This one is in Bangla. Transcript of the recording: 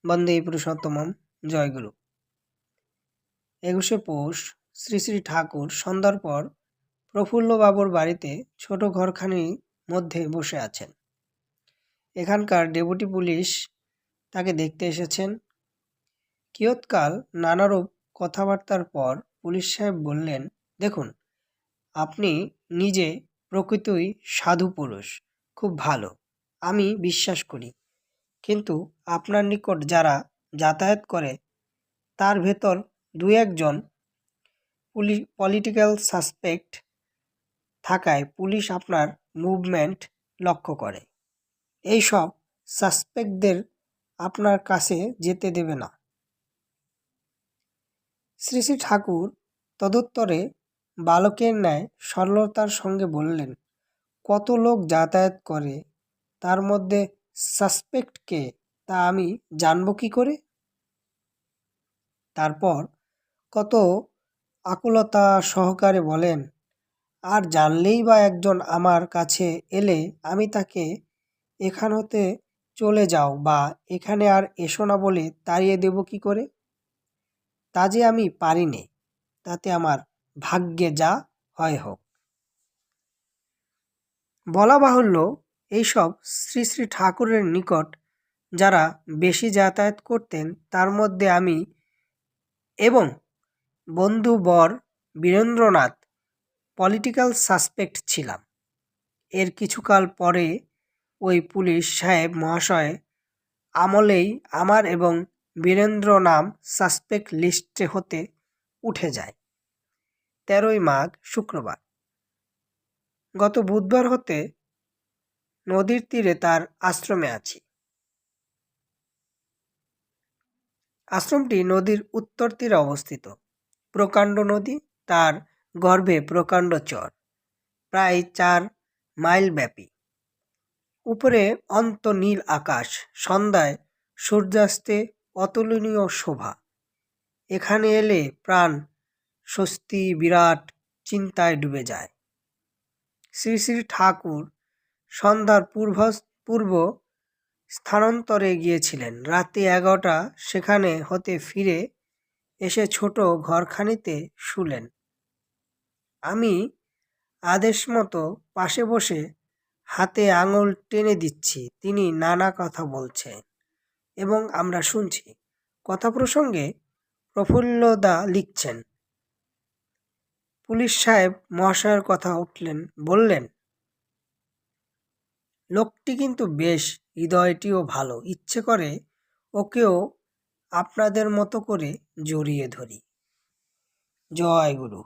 বন্দে পুরুষোত্তমম। জয়গুরু। 21শে পৌষ শ্রী শ্রী ঠাকুর সন্ধ্যার পর প্রফুল্লবাবুর বাড়িতে ছোট ঘরখানির মধ্যে বসে আছেন। এখানকার ডেপুটি পুলিশ তাকে দেখতে এসেছেন। কিয়ৎকাল নানারূপ কথাবার্তার পর পুলিশ সাহেব বললেন, দেখুন, আপনি নিজে প্রকৃতই সাধু পুরুষ, খুব ভালো, আমি বিশ্বাস করি। কিন্তু আপনার নিকট যারা যাতায়াত করে তার ভেতর দু একজন পলিটিক্যাল সাসপেক্ট থাকায় পুলিশ আপনার মুভমেন্ট লক্ষ্য করে। এই সব সাসপেক্টদের আপনার কাছে যেতে দেবে না। শ্রী শ্রী ঠাকুর তদুত্তরে বালকের ন্যায় সরলতার সঙ্গে বললেন, কত লোক যাতায়াত করে, তার মধ্যে সাসপেক্ট কে তা আমি জানব কি করে? তারপর কত আকুলতা সহকারে বলেন, আর জানলেই বা একজন আমার কাছে এলে আমি তাকে এখান হতে চলে যাও বা এখানে আর এসো না বলে তাড়িয়ে দেব কি করে? তা যে আমি পারি নে, তাতে আমার ভাগ্যে যা হয় হোক। বলা বাহুল্য, এইসব শ্রী শ্রী ঠাকুরের নিকট যারা বেশি যাতায়াত করতেন তার মধ্যে আমি এবং বন্ধু বর বীরেন্দ্রনাথ পলিটিক্যাল সাসপেক্ট ছিলাম। এর কিছুকাল পরে ওই পুলিশ সাহেব মহাশয় আমলেই আমার এবং বীরেন্দ্র নাম সাসপেক্ট লিস্টে হতে উঠে যায়। 13ই মাঘ শুক্রবার। গত বুধবার হতে নদীর তীরে তার আশ্রমে আছি। আশ্রমটি নদীর উত্তর তীরে অবস্থিত। প্রকাণ্ড নদী, তার গর্ভে প্রকাণ্ড চর, প্রায় 4 মাইল ব্যাপী। উপরে অন্ত নীল আকাশ, সন্ধ্যায় সূর্যাস্তে অতুলনীয় শোভা। এখানে এলে প্রাণ স্বস্তি বিরাট চিন্তায় ডুবে যায়। শ্রী শ্রী ঠাকুর সন্ধ্যার পূর্ব স্থানান্তরে গিয়েছিলেন। রাত্রি 11টা সেখানে হতে ফিরে এসে ছোট ঘরখানিতে শুলেন। আমি আদেশ মতো পাশে বসে হাতে আঙুল টেনে দিচ্ছি, তিনি নানা কথা বলছেন এবং আমরা শুনছি। কথা প্রসঙ্গে প্রফুল্লদা লিখছেন। পুলিশ সাহেব মহাশয়ের কথা উঠলেন, বললেন, লোকটি কিন্তু বেশ, হৃদয়টিও ভালো, ইচ্ছে করে ওকেও আপনাদের মতো করে জড়িয়ে ধরি। জয় গুরু।